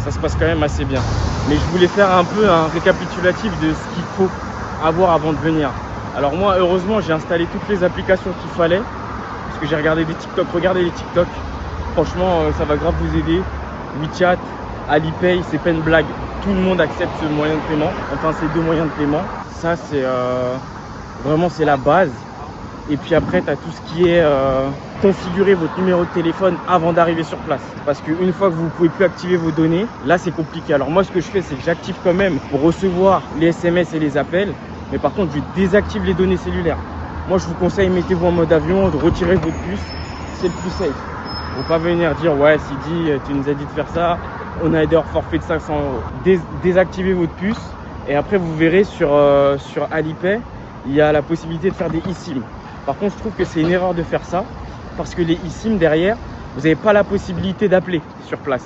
ça se passe quand même assez bien. Mais je voulais faire un peu un récapitulatif de ce qu'il faut avoir avant de venir. Alors moi, heureusement, j'ai installé toutes les applications qu'il fallait, parce que j'ai regardé des TikTok. Regardez les TikTok, franchement, ça va grave vous aider. WeChat, Alipay, c'est pas une blague. Tout le monde accepte ce moyen de paiement, enfin ces deux moyens de paiement. Ça, c'est vraiment, c'est la base. Et puis après, tu as tout ce qui est configurer votre numéro de téléphone avant d'arriver sur place. Parce qu'une fois que vous ne pouvez plus activer vos données, là, c'est compliqué. Alors moi, ce que je fais, c'est que j'active quand même pour recevoir les SMS et les appels. Mais par contre, je désactive les données cellulaires. Moi, je vous conseille, mettez-vous en mode avion, de retirer votre puce. C'est le plus safe. Faut pas venir dire, ouais, Sidi, tu nous as dit de faire ça. On a des hors forfait de 500 €. Désactivez votre puce. Et après, vous verrez sur Alipay, il y a la possibilité de faire des eSIM. Par contre, je trouve que c'est une erreur de faire ça parce que les eSIM derrière, vous n'avez pas la possibilité d'appeler sur place.